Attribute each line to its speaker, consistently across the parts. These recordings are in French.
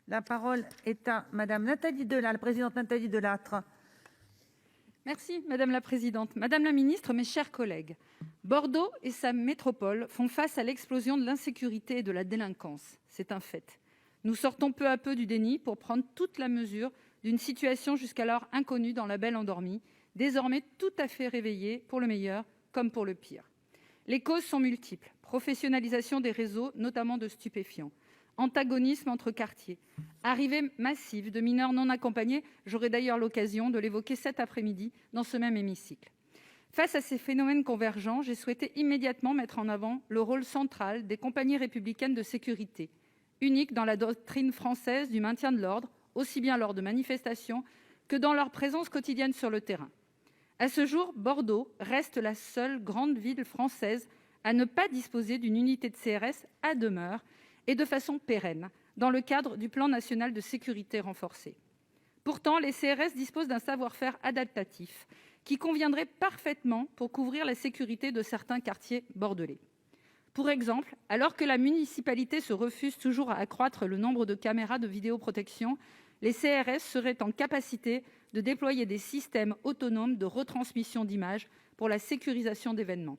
Speaker 1: La parole est à Madame Nathalie Delattre, la présidente Nathalie Delattre.
Speaker 2: Merci madame la présidente, madame la ministre, mes chers collègues, Bordeaux et sa métropole font face à l'explosion de l'insécurité et de la délinquance, c'est un fait. Nous sortons peu à peu du déni pour prendre toute la mesure d'une situation jusqu'alors inconnue dans la belle endormie, désormais tout à fait réveillée pour le meilleur comme pour le pire. Les causes sont multiples: professionnalisation des réseaux, notamment de stupéfiants, antagonisme entre quartiers, arrivée massive de mineurs non accompagnés. J'aurai d'ailleurs l'occasion de l'évoquer cet après-midi dans ce même hémicycle. Face à ces phénomènes convergents, j'ai souhaité immédiatement mettre en avant le rôle central des compagnies républicaines de sécurité, uniques dans la doctrine française du maintien de l'ordre, aussi bien lors de manifestations que dans leur présence quotidienne sur le terrain. À ce jour, Bordeaux reste la seule grande ville française à ne pas disposer d'une unité de CRS à demeure et de façon pérenne, dans le cadre du plan national de sécurité renforcée. Pourtant, les CRS disposent d'un savoir-faire adaptatif qui conviendrait parfaitement pour couvrir la sécurité de certains quartiers bordelais. Pour exemple, alors que la municipalité se refuse toujours à accroître le nombre de caméras de vidéoprotection, les CRS seraient en capacité de déployer des systèmes autonomes de retransmission d'images pour la sécurisation d'événements.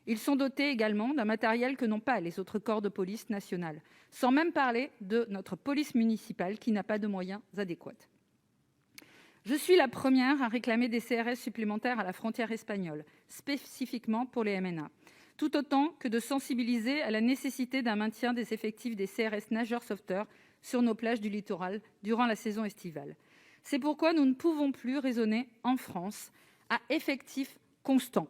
Speaker 2: Ils sont dotés également d'un matériel que n'ont pas les autres corps de police nationale, sans même parler de notre police municipale qui n'a pas de moyens adéquats. Je suis la première à réclamer des CRS supplémentaires à la frontière espagnole, spécifiquement pour les MNA, tout autant que de sensibiliser à la nécessité d'un maintien des effectifs des CRS nageurs sauveteurs sur nos plages du littoral durant la saison estivale. C'est pourquoi nous ne pouvons plus raisonner en France à effectifs constants.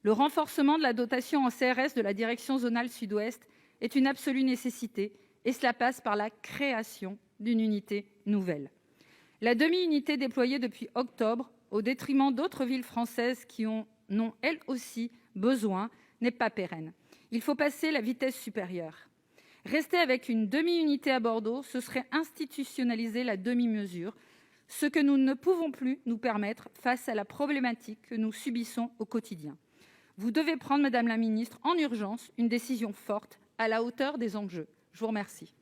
Speaker 2: Le renforcement de la dotation en CRS de la direction zonale sud-ouest est une absolue nécessité, et cela passe par la création d'une unité nouvelle. La demi-unité déployée depuis octobre, au détriment d'autres villes françaises qui en ont elles aussi besoin, n'est pas pérenne. Il faut passer la vitesse supérieure. Rester avec une demi-unité à Bordeaux, ce serait institutionnaliser la demi-mesure, ce que nous ne pouvons plus nous permettre face à la problématique que nous subissons au quotidien. Vous devez prendre, madame la ministre, en urgence, une décision forte, à la hauteur des enjeux. Je vous remercie.